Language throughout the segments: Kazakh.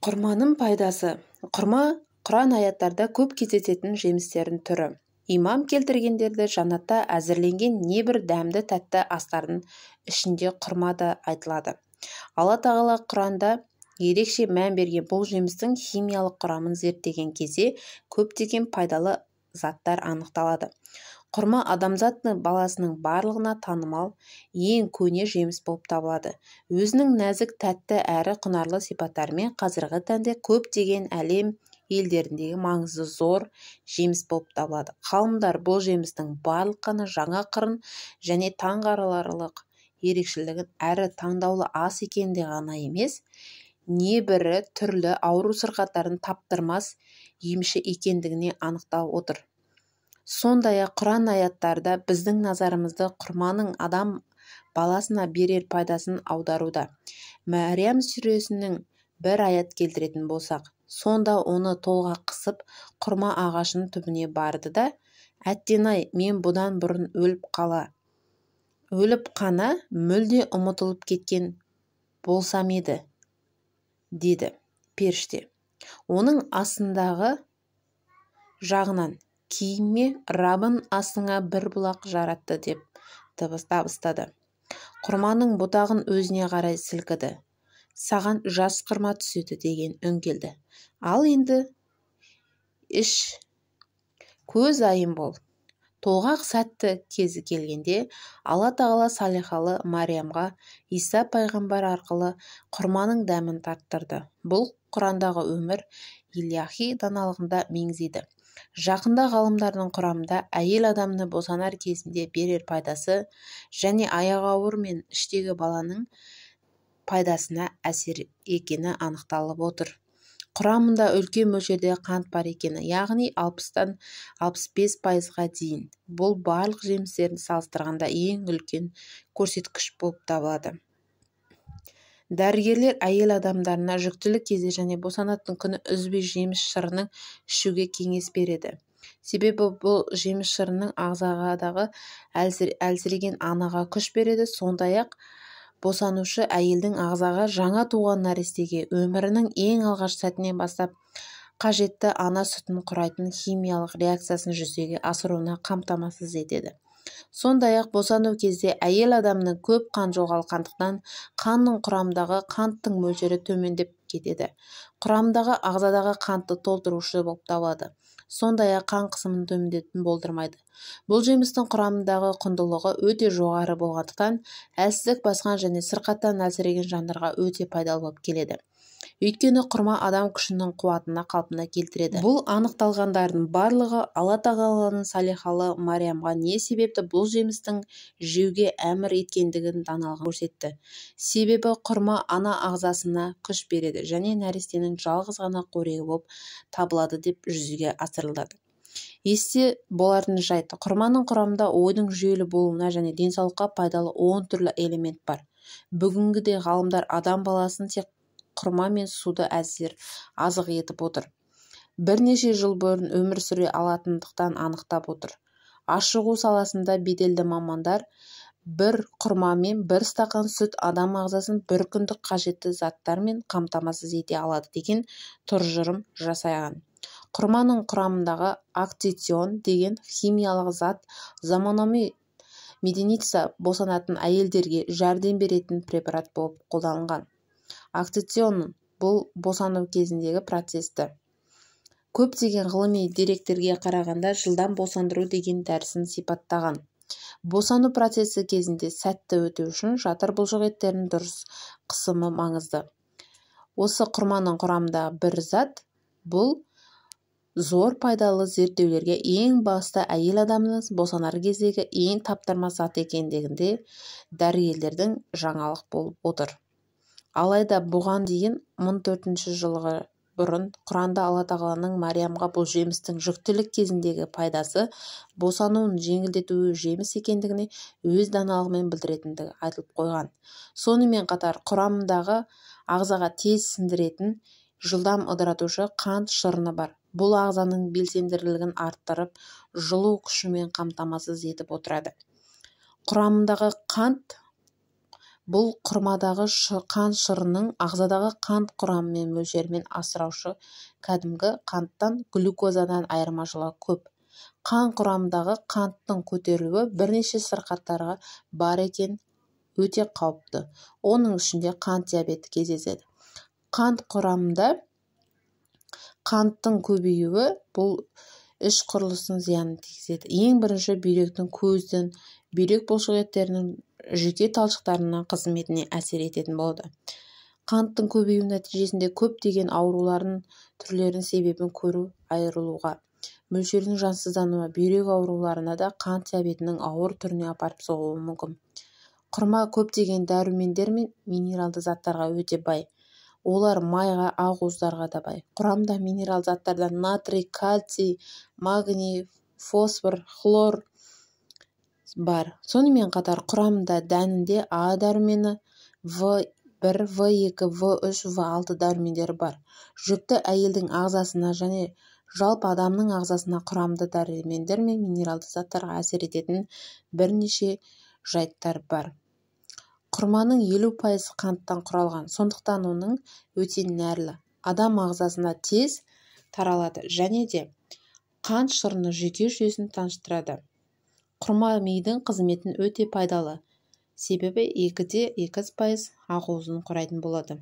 Құрманың пайдасы. Құрма Құран аяттарда көп кездесетін жемістердің түрі. Имам келтіргендерді жанатта әзірленген небір дәмді тәтті астардың ішінде құрма да айтылады. Алла тағала Құранда ерекше мән берген бұл жемістің химиялық құрамын зерттеген кезде көптеген пайдалы заттар анықталады. Құрма адамзат баласының барлығына танымал ең көне жеміс болып табылады. Өзінің нәзік, тәтті әрі құнарлы сипаттарымен қазіргі таңда көптеген әлем елдеріндегі маңызы зор жеміс болып табылады. Ғалымдар бұл жемістің барлық қана жаңа қырын және таңғаларлық ерекшелігін әрі таңдаулы ас екенде ғана емес, небірі түрлі ауру сырқаттарын таптырмас емші екендігіне анықталып отыр. Сондай-ақ Құран аяттарда біздің назарымызды құрманың адам баласына берер пайдасын аударуда. Мәриям сүресінің бір аят келтіретін болсақ, сонда оны толға қысып, құрма ағашының түбіне барды да, әттең-ай, мен бұдан бұрын өліп қана мүлде ұмытылып кеткен болсам еді, деді періште. Оның астындағы жағынан киіме Раббың астыңа бір бұлақ жаратты деп табыстады. Құрманың бұтағын өзіне қарай сілкіді. Саған жас құрма түседі деген үн келді. Ал енді іш, көз айым бол. Толғақ сәтті кезі келгенде Алла тағала салихалы Мариямға Иса пайғамбар арқылы құрманың дәмін таттырды. Бұл Құрандағы өмір илахи даналығында меңзейді. Жақында ғалымдардың құрамында әйел адамны босанар кезінде берер пайдасы және аяғы ауыр мен іштегі баланың пайдасына әсер екені анықталып отыр. Құрамында үлкен мөлшерде қант бар екені, яғни 60-тан 65%-ға дейін. Бұл барлық жемістерді салыстырғанда ең үлкен көрсеткіш болып табылады. Дәрігерлер әйел адамдарына жүктілік кезде және босанатын күні үзбей жеміс шырынын ішуге кеңес береді. Себебі бұл жеміс шырынның ағзадағы әлсіреген анаға күш береді. Сондай-ақ босанушы әйелдің ағзаға жаңа туған нәрестеге өмірінің ең алғаш сәтінен бастап қажетті ана сүтін құрайтын химиялық реакциясын жүзеге асыруына қамтамасыз етеді. Сондай-ақ босану кезде әйел адамның көп қан жоғалғандықтан қанның құрамындағы қанттың мөлшері төмендеп кетеді. Құрамындағы ағзадағы қантты толтырушы болып табылады. Сондай-ақ қан қысымын төмендетуін болдырмайды. Бұл жемістің құрамындағы құндылығы өте жоғары болғандықтан әлсіздік басқан және сырқаттан әлсіреген жандарға өте пайдалы болып келеді. Өйткені құрма адам күшінің қуатына қалпына келтіреді. Бұл анықталғандардың барлығы Алла тағаланың салихалы Мариямға не себепті бұл жемістің жеуге әмір еткендігін даналығын көрсетті. Себебі құрма ана ағзасына күш береді және нәрестенің жалғыз ғана қорегі болып табылады деп жүзеге асырылады. Есте болатын жайт, құрманың құрамында ойдың жүйелі болуына және денсаулыққа пайдалы 10 түрлі элемент бар. Бүгінгіде ғалымдар адам баласын тек құрма мен суды азық етіп отыр. Бірнеше жыл бұрын өмір сүре алатындықтан анықтап отыр. Ашығу саласында беделді мамандар бір құрма мен бір стақан сүт адам ағзасын бір күндік қажетті заттармен қамтамасыз ете алады деген тұжырым жасаған. Құрманың құрамындағы актицион деген химиялық зат заманауи медицинаға босанатын әйелдерге жәрдем беретін препарат болып қолданылған. Актицион бұл босану кезіндегі процесті. Көптеген ғылыми деректерге қарағанда жылдам босандыру деген дәрісін сипаттаған. Босану процесі кезінде сәтті өту үшін жатыр бұлшық еттерінің дұрыс қысымы маңызды. Осы құрманың құрамындағы бір зат бұл зор пайдалы зерттеулерге ең басты әйел адамның босанар кездегі ең таптырмас зат екендігінде дәрігерлердің жаңалық болып отыр. Алайда бұған дейін 1400 жылғы бұрын Құранда Алла тағаланың Мариямға бұл жемістің жүктілік кезіндегі пайдасы босануын жеңілдетуі жеміс екендігіне өз даналығымен білдіретіндігі айтылып қойған. Сонымен қатар құрамындағы ағзаға тез сіңдіретін жылдам ыдыратушы қант шырыны бар. Бұл ағзаның белсенділігін арттырып, жылу күшімен қамтамасыз етіп отырады. Құрамындағы қант Бұл құрмадағы қант шырының ағзадағы қант құрамы мен мөлшерімен асыраушы кәдімгі қанттан глюкозадан айырмашылығы көп. Қан құрамындағы қанттың көтерілуі бірнеше сырқаттарға бар екен өте қауіпті. Оның ішінде қант диабеті кездеседі. Қант құрамында қанттың көбеюі бұл іш құрылысының зиянын тигізеді. Ең бірінші бүйректің, көздің, бүйрек бұлшық еттерінің жүйке талшықтарының қызметіне әсер ететін болады. Қанттың көбеюі нәтижесінде көптеген аурулардың түрлерінің себебін көру айырылуға, мөлшерінің жансыздануы, бүйрек ауруларына да қант диабетінің ауыр түріне апарып соғуы мүмкін. Құрма көптеген дәрумендер мен минералды заттарға өте бай. Олар майға, ақуыздарға да бай. Құрамында минерал заттардан натрий, кальций, магний, фосфор, хлор бар. Сонымен қатар құрамында дәнінде А дәрумені, В1, В2, В3, В6 дәрумендері бар. Жүкті әйелдің ағзасына және жалпы адамның ағзасына құрамды дәрумендер мен минералды заттарға әсер ететін бірнеше жайттар бар. Құрманың 50% қанттан құралған, сондықтан оның өте нәрлі. Адам ағзасына тез таралады және де қант шырыны жүйке жүйесін тыныштырады. Құрма мидың қызметін өте пайдалы, себебі 2-2% ақуызын құрайтын болады.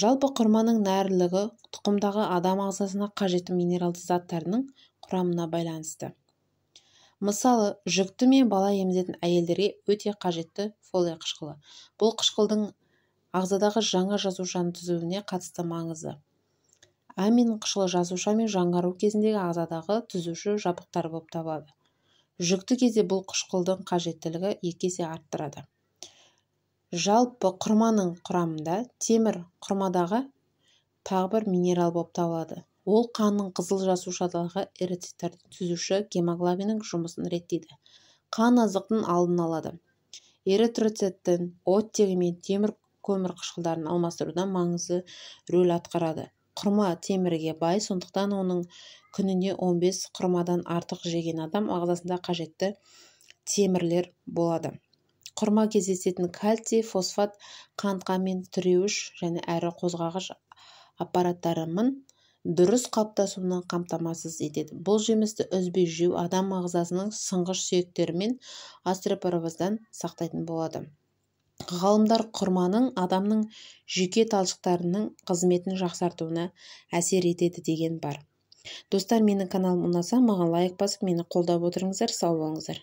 Жалпы құрманың нәрлілігі тұқымдағы адам ағзасына қажетті минералды заттарының құрамына байланысты. Мысалы, жүкті мен бала емізетін әйелдерге өте қажетті фолий қышқылы. Бұл қышқылдың ағзадағы жаңа жасушаның түзуіне қатысты маңызы. Амин қышқылы жасуша мен жаңару кезіндегі ағзадағы түзуші жабдықтар болып табылады. Жүкті кезде бұл қышқылдың қажеттілігі 2 есе арттырады. Жалпы құрманың құрамында темір құрмадағы тағы бір минерал болып табылады. Ол қанның қызыл жасушадағы эритроциттердің түзуші гемоглобиннің жұмысын реттейді. Қан азықтың алдын алады. Эритроциттің оттегі мен темір көмір қышқылдарын алмастыруда маңызды рөл атқарады. Құрма темірге бай, сондықтан оның күніне 15 құрмадан артық жеген адам ағзасында қажетті темірлер болады. Құрма кездесетін кальций, фосфат қантқа мен тіреуіш және әрі қозғағыш аппараттарының дұрыс қалыптасуынан қамтамасыз етеді. Бұл жемісті үзбей жеу адам ағзасының сынғыш сүйектері мен остеопороздан сақтайтын болады. Ғалымдар құрманың адамның жүйке талшықтарының қызметін жақсартуына әсер етеді деген бар. Достар, менің каналым ұнаса, маған лайк басып, мені қолдап отырыңыздар. Сау болыңыздар.